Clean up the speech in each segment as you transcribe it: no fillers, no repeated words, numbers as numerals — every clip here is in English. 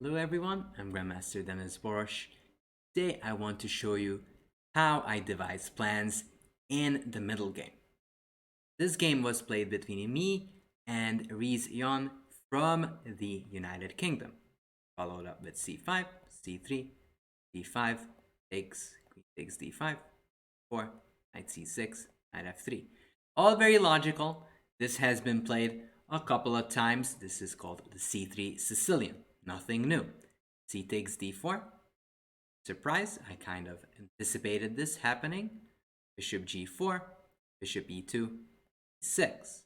Hello everyone, I'm Grandmaster Denes Boros. Today I want to show you how I devise plans in the middle game. This game was played between me and Rees Yon from the United Kingdom. Followed up with c5, c3, d5, takes, queen takes d5, 4, knight c6, knight f3. All very logical. This has been played a couple of times. This is called the c3 Sicilian. Nothing new. C takes d4. Surprise, I kind of anticipated this happening. Bishop g4, bishop e2, 6.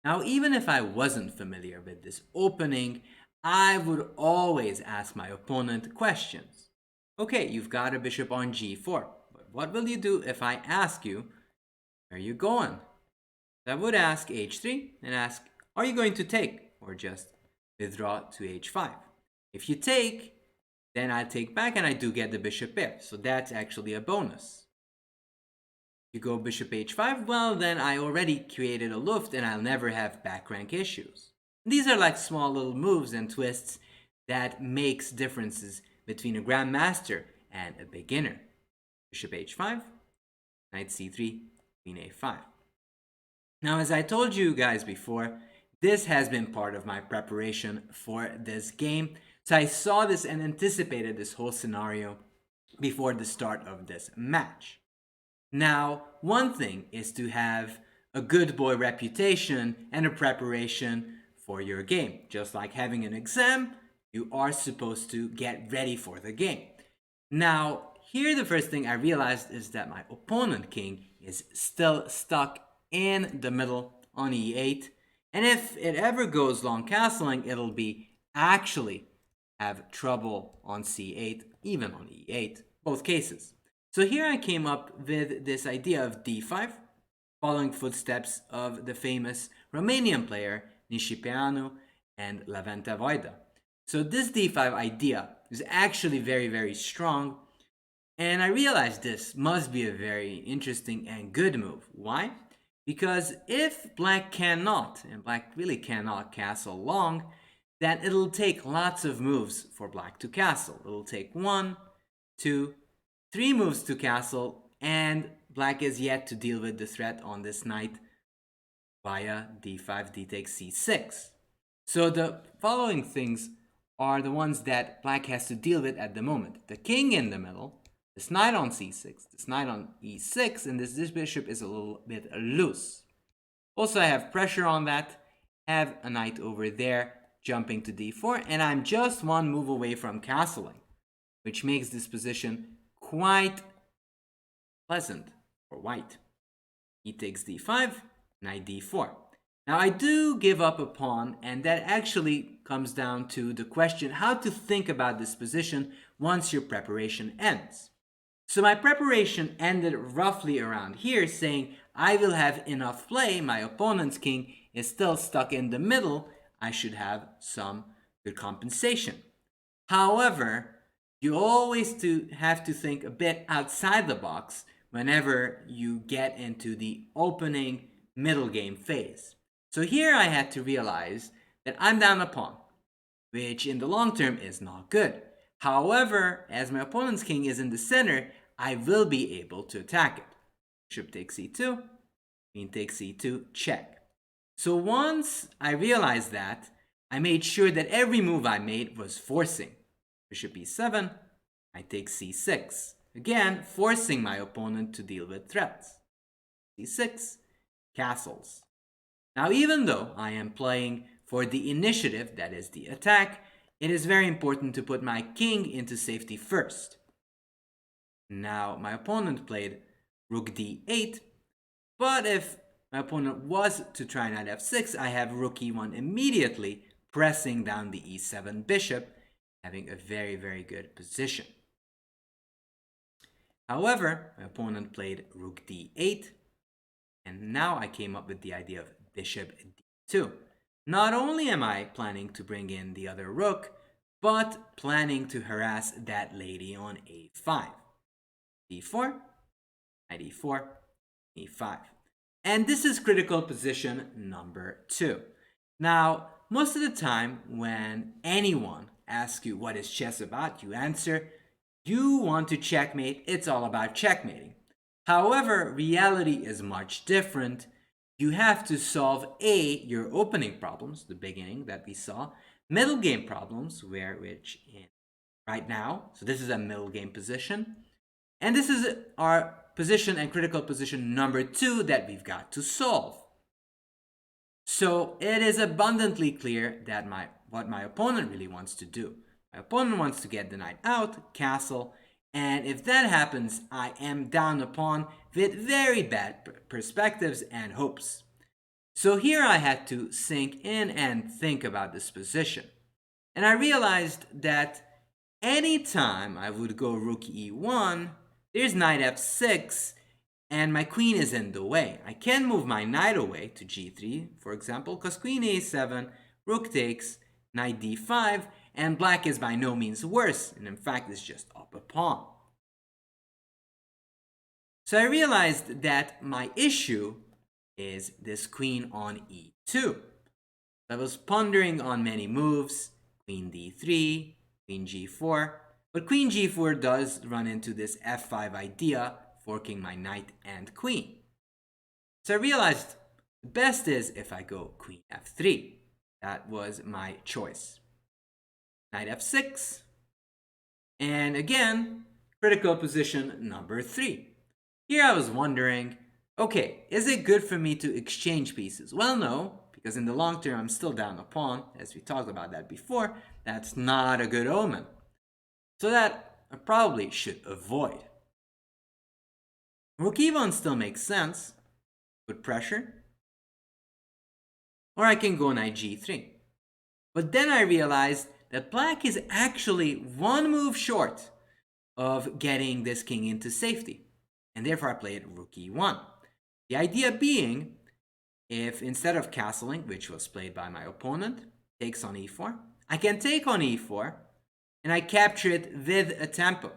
Now, even if I wasn't familiar with this opening, I would always ask my opponent questions. Okay, you've got a bishop on g4, but what will you do if I ask you, where are you going? I would ask h3 and ask, are you going to take or just withdraw to h5? If you take, then I take back and I do get the bishop pair, so that's actually a bonus. You go bishop h5, well then I already created a luft and I'll never have back rank issues. These are like small little moves and twists that makes differences between a grandmaster and a beginner. Bishop h5, knight c3, queen a5. Now, as I told you guys before, this has been part of my preparation for this game. So I saw this and anticipated this whole scenario before the start of this match. Now, one thing is to have a good boy reputation and a preparation for your game. Just like having an exam, you are supposed to get ready for the game. Now, here the first thing I realized is that my opponent king is still stuck in the middle on e8. And if it ever goes long castling, it'll be actually have trouble on c8, even on e8, both cases. So here I came up with this idea of d5, following footsteps of the famous Romanian player Nishipeanu and Levente Voida. So this d5 idea is actually very, very strong. And I realized this must be a very interesting and good move. Why? Because if black cannot, and black really cannot castle long, then it'll take lots of moves for black to castle. It'll take 1, 2, 3 moves to castle, and black is yet to deal with the threat on this knight via d5, d takes c6. So the following things are the ones that black has to deal with at the moment. The king in the middle, this knight on c6, this knight on e6, and this bishop is a little bit loose. Also, I have pressure on that, have a knight over there, jumping to d4, and I'm just one move away from castling, which makes this position quite pleasant for white. He takes d5, knight d4. Now I do give up a pawn, and that actually comes down to the question how to think about this position once your preparation ends. So my preparation ended roughly around here, saying I will have enough play, my opponent's king is still stuck in the middle, I should have some good compensation. However, you always have to think a bit outside the box whenever you get into the opening middle game phase. So here I had to realize that I'm down a pawn, which in the long term is not good. However, as my opponent's king is in the center, I will be able to attack it. Bishop takes c2, queen takes c2, check. So once I realized that, I made sure that every move I made was forcing. Bishop e7, I take c6. Again, forcing my opponent to deal with threats. c6, castles. Now, even though I am playing for the initiative, that is the attack, it is very important to put my king into safety first. Now, my opponent played rook d8, but if my opponent was to try knight f6, I have rook e1 immediately, pressing down the e7 bishop, having a very, very good position. However, my opponent played rook d8, and now I came up with the idea of bishop d2. Not only am I planning to bring in the other rook, but planning to harass that lady on a5. d4, knight e4, e5. And this is critical position number 2. Now, most of the time when anyone ask you what is chess about, you answer, you want to checkmate, it's all about checkmating. However, reality is much different. You have to solve your opening problems, the beginning that we saw, middle game problems, which in right now, so this is a middle game position, and this is our position and critical position number 2 that we've got to solve. So it is abundantly clear that what my opponent really wants to do. My opponent wants to get the knight out, castle, and if that happens, I am down a pawn with very bad perspectives and hopes. So here I had to sink in and think about this position. And I realized that anytime I would go rook e1, there's knight f6, and my queen is in the way. I can move my knight away to g3, for example, because queen a7, rook takes, knight d5, and black is by no means worse, and in fact is just up a pawn. So I realized that my issue is this queen on e2. I was pondering on many moves, queen d3, queen g4, but queen g4 does run into this f5 idea, forking my knight and queen. So I realized the best is if I go queen f3. That was my choice. Knight f6, and again, critical position number 3. Here I was wondering, okay, is it good for me to exchange pieces? Well, no, because in the long term I'm still down a pawn, as we talked about that before. That's not a good omen. So that I probably should avoid. Rook e1 still makes sense, put pressure. Or I can go knight g3. But then I realized that black is actually one move short of getting this king into safety. And therefore I played rook e1. The idea being, if instead of castling, which was played by my opponent, takes on e4, I can take on e4, and I capture it with a tempo.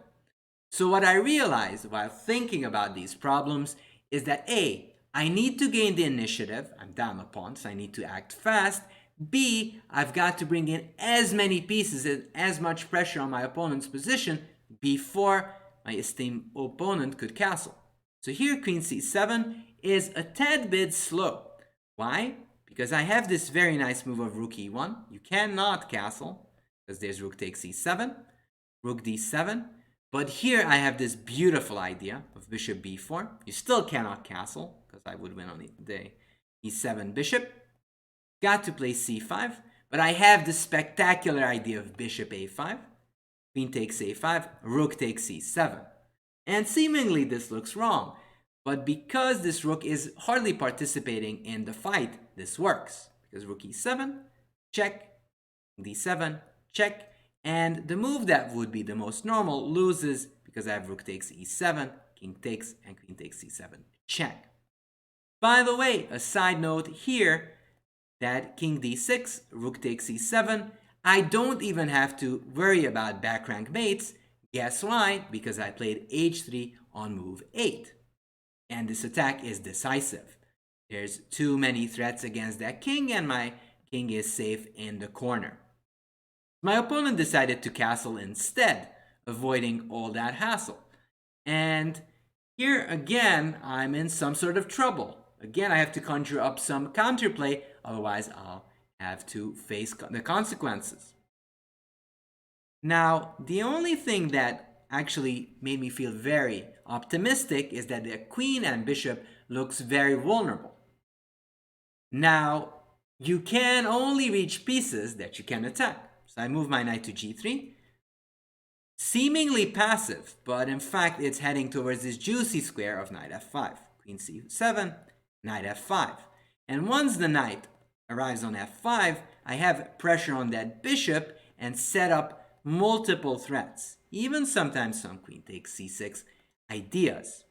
So what I realized while thinking about these problems is that A, I need to gain the initiative. I'm down a pawn, so I need to act fast. B, I've got to bring in as many pieces and as much pressure on my opponent's position before my esteemed opponent could castle. So here queen c7 is a tad bit slow. Why? Because I have this very nice move of rook e1. You cannot castle because there's rook takes e7, rook d7. But here I have this beautiful idea of bishop b4. You still cannot castle because I would win on the e7 bishop. Got to play c5, but I have this spectacular idea of bishop a5. Queen takes a5, rook takes c7. And seemingly this looks wrong, but because this rook is hardly participating in the fight, this works. Because rook e7, check, d7, check, and the move that would be the most normal loses because I have rook takes e7, king takes, and queen takes c7, check. By the way, a side note here, that king d6, rook takes e7, I don't even have to worry about back rank mates. Guess why? Because I played h3 on move 8. And this attack is decisive. There's too many threats against that king, and my king is safe in the corner. My opponent decided to castle instead, avoiding all that hassle. And here again, I'm in some sort of trouble. Again, I have to conjure up some counterplay, otherwise I'll have to face the consequences. Now, the only thing that actually made me feel very optimistic is that the queen and bishop looks very vulnerable. Now, you can only reach pieces that you can attack. So I move my knight to g3. Seemingly passive, but in fact it's heading towards this juicy square of knight f5. Queen c7, knight f5. And once the knight arrives on f5, I have pressure on that bishop and set up multiple threats. Even sometimes some queen takes c6 ideas.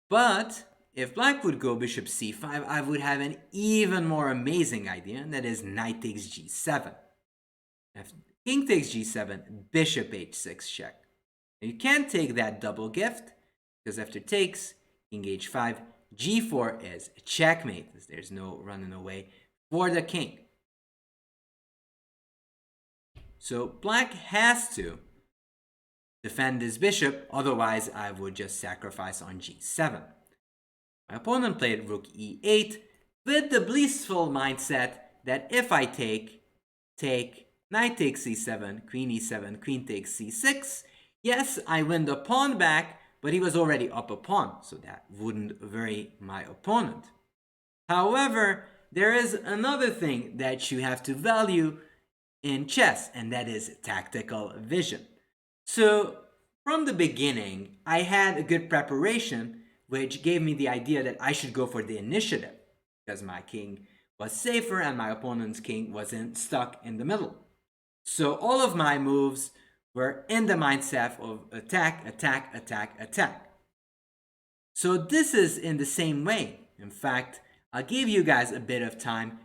But if black would go bishop c5, I would have an even more amazing idea, and that is knight takes g7. If king takes g7, bishop h6 check. Now you can't take that double gift, because after takes, king h5, g4 is checkmate. There's no running away for the king. So black has to defend his bishop, otherwise I would just sacrifice on g7. My opponent played rook e8 with the blissful mindset that if I take, knight takes c7, queen e7, queen takes c6, yes, I win the pawn back, but he was already up a pawn, so that wouldn't worry my opponent. However, there is another thing that you have to value in chess, and that is tactical vision. So, from the beginning, I had a good preparation, which gave me the idea that I should go for the initiative, because my king was safer and my opponent's king wasn't stuck in the middle. So, all of my moves were in the mindset of attack, attack, attack, attack. So, this is in the same way. In fact, I'll give you guys a bit of time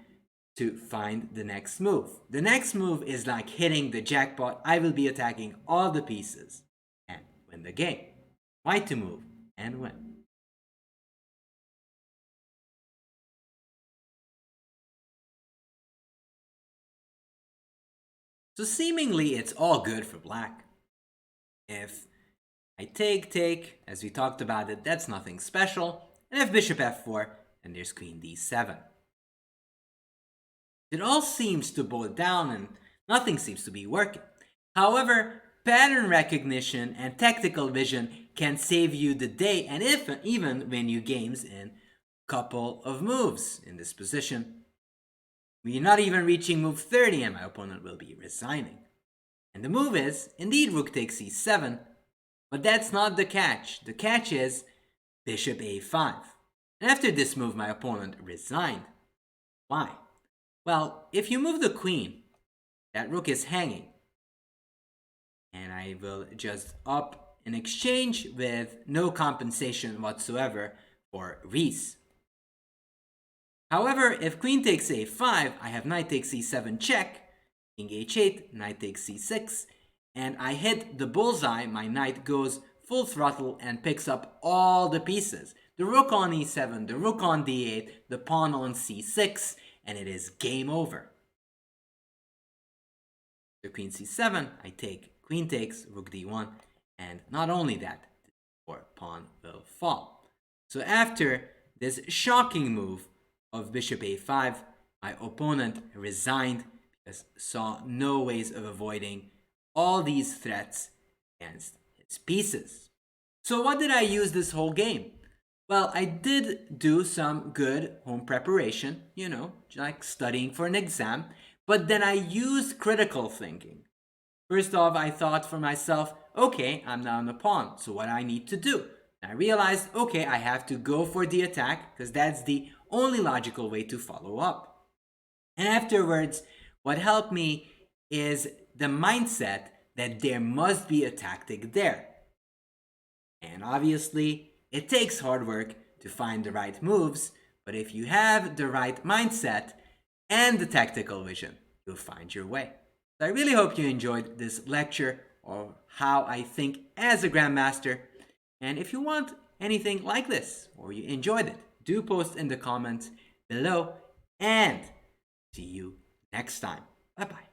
to find the next move. The next move is like hitting the jackpot. I will be attacking all the pieces and win the game. White to move and win. So seemingly it's all good for black. If I take, as we talked about it, that's nothing special. And if bishop f4, then there's queen d7. It all seems to boil down and nothing seems to be working. However, pattern recognition and tactical vision can save you the day and even win you games in a couple of moves in this position. We're not even reaching move 30 and my opponent will be resigning. And the move is, indeed, rook takes e7, but that's not the catch. The catch is bishop a5. And after this move, my opponent resigned. Why? Well, if you move the queen, that rook is hanging. And I will just up in exchange with no compensation whatsoever for Reese. However, if queen takes a5, I have knight takes c7 check, king h8, knight takes c6, and I hit the bullseye. My knight goes full throttle and picks up all the pieces. The rook on e7, the rook on d8, the pawn on c6, and it is game over. The queen c7, I take, queen takes, rook d1, and not only that, the pawn will fall. So after this shocking move of bishop a5, my opponent resigned because saw no ways of avoiding all these threats against his pieces. So what did I use this whole game? Well, I did do some good home preparation, like studying for an exam, but then I used critical thinking. First off, I thought for myself, okay, I'm down a pawn, so what I need to do? And I realized, okay, I have to go for the attack, because that's the only logical way to follow up. And afterwards, what helped me is the mindset that there must be a tactic there. And obviously, it takes hard work to find the right moves, but if you have the right mindset and the tactical vision, you'll find your way. So I really hope you enjoyed this lecture on how I think as a Grandmaster. And if you want anything like this, or you enjoyed it, do post in the comments below, and see you next time. Bye-bye.